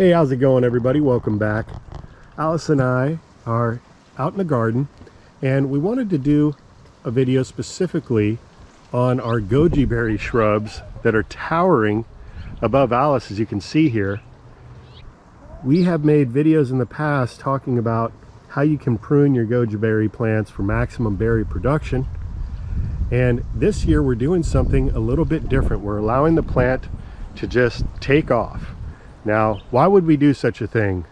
Hey, how's it going, everybody? Welcome back. Alice and I are out in the garden, and we wanted to do a video specifically on our goji berry shrubs that are towering above Alice, as you can see here. We have made videos in the past talking about how you can prune your goji berry plants for maximum berry production, and this year we're doing something a little bit different. We're allowing the plant to just take off. Now, why would we do such a thing?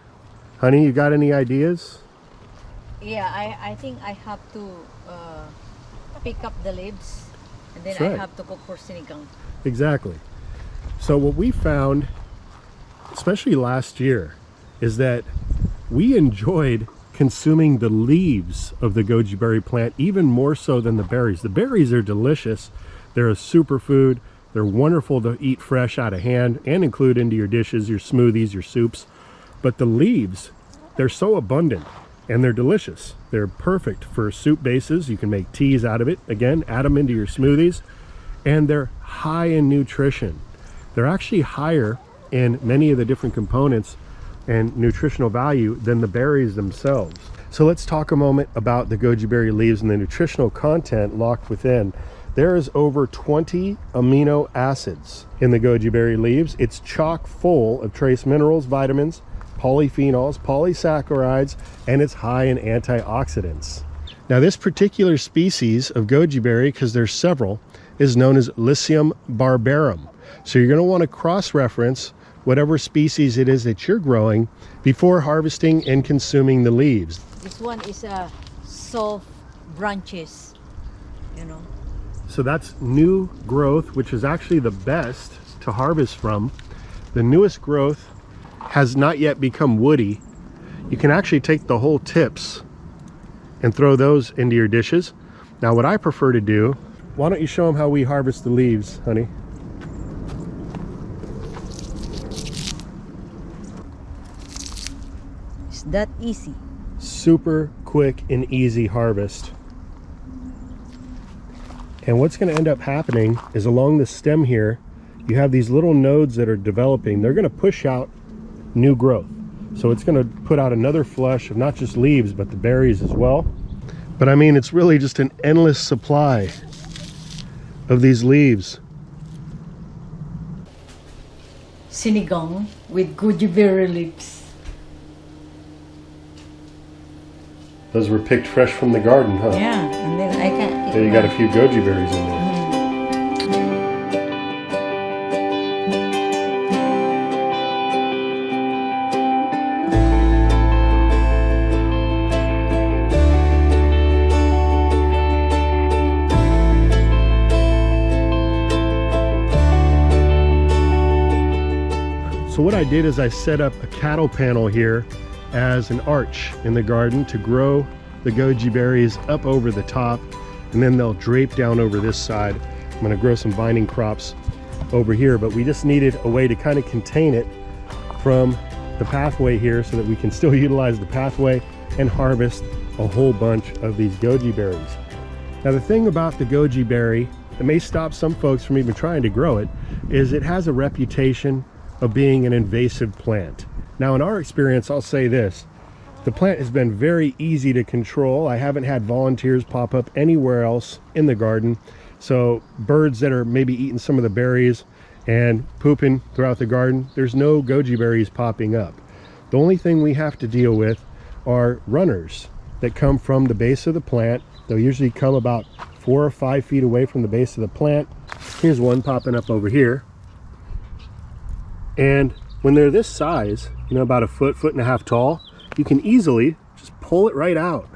Honey, you got any ideas? Yeah, I think I have to pick up the leaves, and then That's right. I have to go for sinigang. Exactly. So what we found, especially last year, is that we enjoyed consuming the leaves of the goji berry plant even more so than the berries. The berries are delicious. They're a superfood. They're wonderful to eat fresh out of hand and include into your dishes, your smoothies, your soups. But the leaves, they're so abundant and they're delicious. They're perfect for soup bases. You can make teas out of it. Again, add them into your smoothies. And they're high in nutrition. They're actually higher in many of the different components and nutritional value than the berries themselves. So let's talk a moment about the goji berry leaves and the nutritional content locked within. There is over 20 amino acids in the goji berry leaves. It's chock full of trace minerals, vitamins, polyphenols, polysaccharides, and it's high in antioxidants. Now, this particular species of goji berry, because there's several, is known as Lycium barbarum. So you're going to want to cross-reference whatever species it is that you're growing before harvesting and consuming the leaves. This one is a soft branches, you know. So that's new growth, which is actually the best to harvest from. The newest growth has not yet become woody. You can actually take the whole tips and throw those into your dishes. Now, what I prefer to do, why don't you show them how we harvest the leaves, honey? It's that easy. Super quick and easy harvest. And what's going to end up happening is along the stem here, you have these little nodes that are developing. They're going to push out new growth. So it's going to put out another flush of not just leaves, but the berries as well. But I mean, it's really just an endless supply of these leaves. Sinigang with goji berry leaves. Those were picked fresh from the garden, huh? Yeah, and then I can. There you got a few goji berries in there. So what I did is I set up a cattle panel here as an arch in the garden to grow the goji berries up over the top, and then they'll drape down over this side. I'm going to grow some vining crops over here, but we just needed a way to kind of contain it from the pathway here so that we can still utilize the pathway and harvest a whole bunch of these goji berries. Now, the thing about the goji berry that may stop some folks from even trying to grow it is it has a reputation of being an invasive plant. Now, in our experience, I'll say this: the plant has been very easy to control. I haven't had volunteers pop up anywhere else in the garden. So birds that are maybe eating some of the berries and pooping throughout the garden, there's no goji berries popping up. The only thing we have to deal with are runners that come from the base of the plant. They'll usually come about 4 or 5 feet away from the base of the plant. Here's one popping up over here. And when they're this size, you know, about a foot, foot and a half tall, you can easily just pull it right out.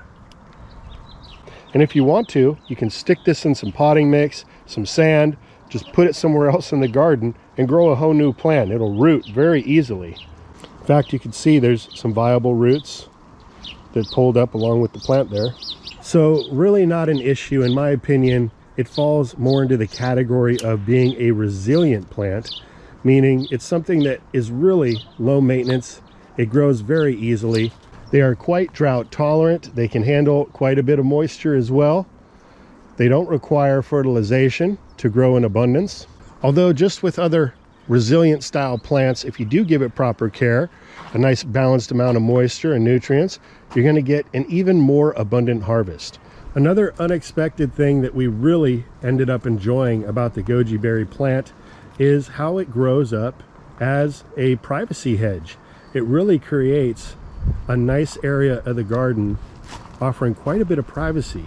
And if you want to, you can stick this in some potting mix, some sand, just put it somewhere else in the garden and grow a whole new plant. It'll root very easily. In fact, you can see there's some viable roots that pulled up along with the plant there. So really not an issue. In my opinion, it falls more into the category of being a resilient plant, meaning it's something that is really low maintenance. It grows very easily. They are quite drought tolerant. They can handle quite a bit of moisture as well. They don't require fertilization to grow in abundance. Although just with other resilient style plants, if you do give it proper care, a nice balanced amount of moisture and nutrients, you're going to get an even more abundant harvest. Another unexpected thing that we really ended up enjoying about the goji berry plant is how it grows up as a privacy hedge. It really creates a nice area of the garden, offering quite a bit of privacy.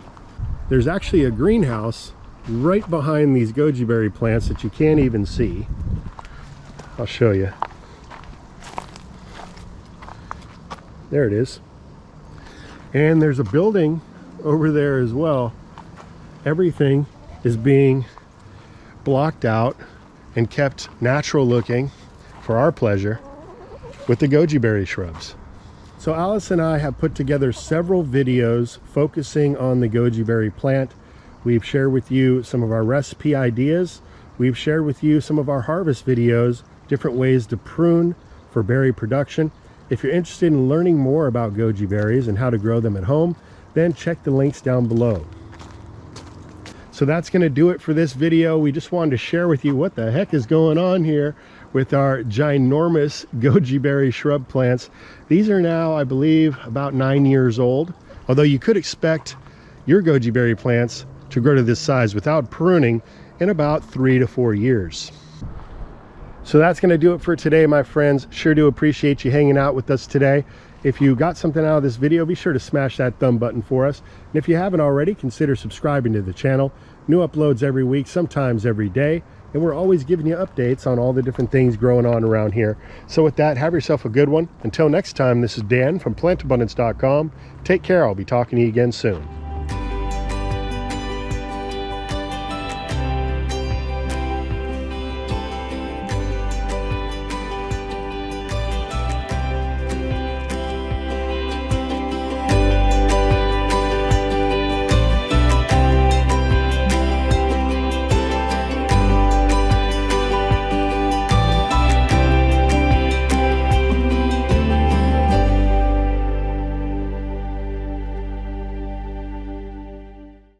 There's actually a greenhouse right behind these goji berry plants that you can't even see. I'll show you. There it is. And there's a building over there as well. Everything is being blocked out and kept natural looking for our pleasure with the goji berry shrubs. So Alice and I have put together several videos focusing on the goji berry plant. We've shared with you some of our recipe ideas. We've shared with you some of our harvest videos, different ways to prune for berry production. If you're interested in learning more about goji berries and how to grow them at home, then check the links down below. So that's going to do it for this video. We just wanted to share with you what the heck is going on here with our ginormous goji berry shrub plants. These are now, I believe, about 9 years old, although you could expect your goji berry plants to grow to this size without pruning in about 3 to 4 years. So that's going to do it for today, my friends. Sure do appreciate you hanging out with us today. If you got something out of this video, be sure to smash that thumb button for us. And if you haven't already, consider subscribing to the channel. New uploads every week, sometimes every day. And we're always giving you updates on all the different things growing on around here. So with that, have yourself a good one. Until next time, this is Dan from plantabundance.com. Take care. I'll be talking to you again soon.